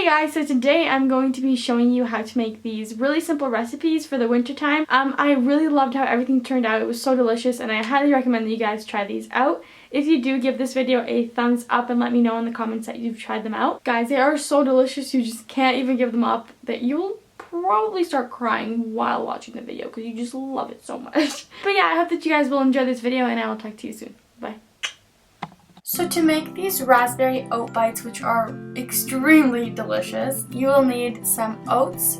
guys, so today I'm going to be showing you how to make these really simple recipes for the winter time. I really loved how everything turned out. It was so delicious and I highly recommend that you guys try these out. If you do, give this video a thumbs up and let me know in the comments that you've tried them out. Guys, they are so delicious you just can't even give them up, that you'll probably start crying while watching the video because you just love it so much. But yeah, I hope that you guys will enjoy this video and I will talk to you soon. Bye. So to make these raspberry oat bites, which are extremely delicious, you will need some oats,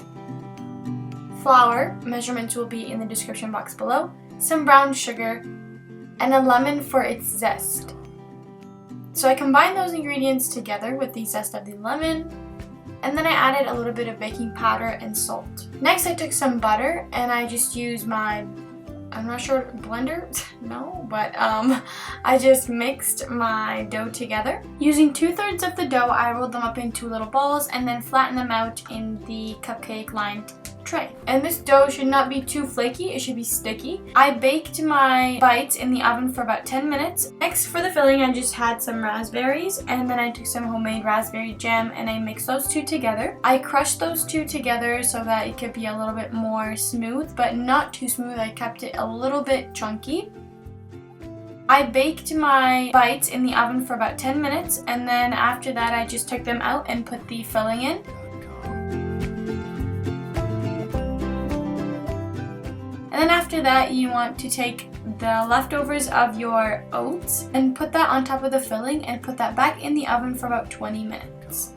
flour, measurements will be in the description box below, some brown sugar, and a lemon for its zest. So I combined those ingredients together with the zest of the lemon, and then I added a little bit of baking powder and salt. Next I took some butter and I just used my, I'm not sure, blender? No, but I just mixed my dough together. Using 2/3 of the dough, I rolled them up into little balls and then flattened them out in the cupcake lined tray. And this dough should not be too flaky, it should be sticky. I baked my bites in the oven for about 10 minutes. Next, for the filling, I just had some raspberries and then I took some homemade raspberry jam and I mixed those two together. I crushed those two together so that it could be a little bit more smooth, but not too smooth. I kept it a little bit chunky. I baked my bites in the oven for about 10 minutes and then after that I just took them out and put the filling in. And then after that, you want to take the leftovers of your oats and put that on top of the filling and put that back in the oven for about 20 minutes.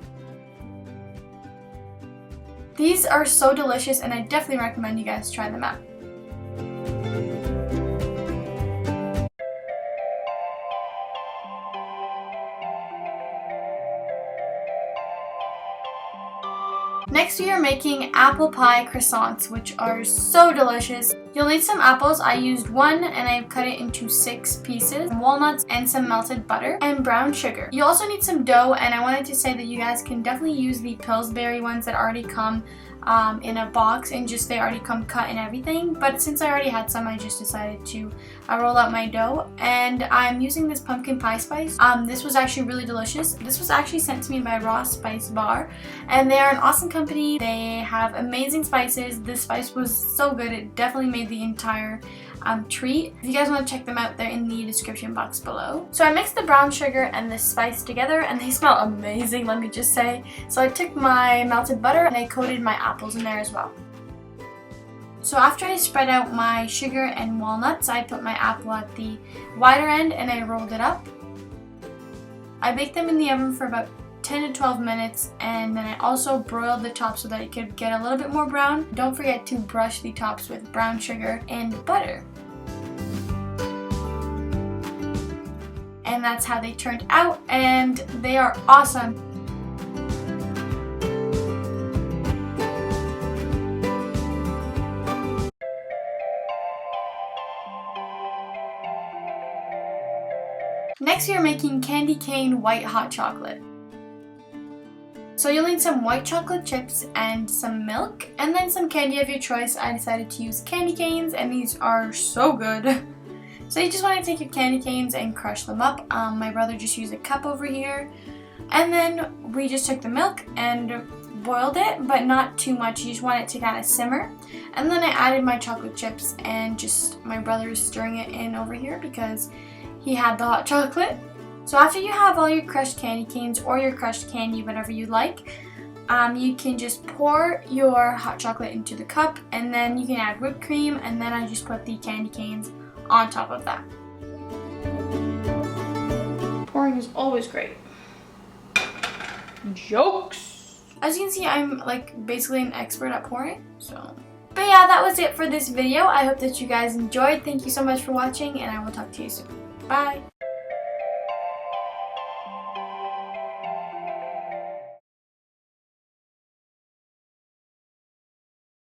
These are so delicious and I definitely recommend you guys try them out. Next we are making apple pie croissants, which are so delicious. You'll need some apples. I used one and I've cut it into 6 pieces, walnuts and some melted butter and brown sugar. You also need some dough, and I wanted to say that you guys can definitely use the Pillsbury ones that already come in a box and just they already come cut and everything, but since I already had some I just decided to roll out my dough, and I'm using this pumpkin pie spice. This was actually really delicious. This was actually sent to me by Raw Spice Bar and they are an awesome company. They have amazing spices. This spice was so good, it definitely made the entire treat. If you guys want to check them out, they're in the description box below. So I mixed the brown sugar and the spice together and they smell amazing, let me just say. So I took my melted butter and I coated my apples in there as well. So after I spread out my sugar and walnuts, I put my apple at the wider end and I rolled it up. I baked them in the oven for about 10 to 12 minutes and then I also broiled the top so that it could get a little bit more brown. Don't forget to brush the tops with brown sugar and butter. And that's how they turned out and they are awesome. Next we are making candy cane white hot chocolate. So you'll need some white chocolate chips and some milk and then some candy of your choice. I decided to use candy canes and these are so good. So you just want to take your candy canes and crush them up. My brother just used a cup over here. And then we just took the milk and boiled it, but not too much. You just want it to kind of simmer. And then I added my chocolate chips and just my brother is stirring it in over here because he had the hot chocolate. So after you have all your crushed candy canes or your crushed candy, whatever you like, you can just pour your hot chocolate into the cup and then you can add whipped cream, and then I just put the candy canes on top of that. Pouring is always great. Jokes! As you can see, I'm like basically an expert at pouring, so. But yeah, that was it for this video. I hope that you guys enjoyed. Thank you so much for watching and I will talk to you soon. Bye!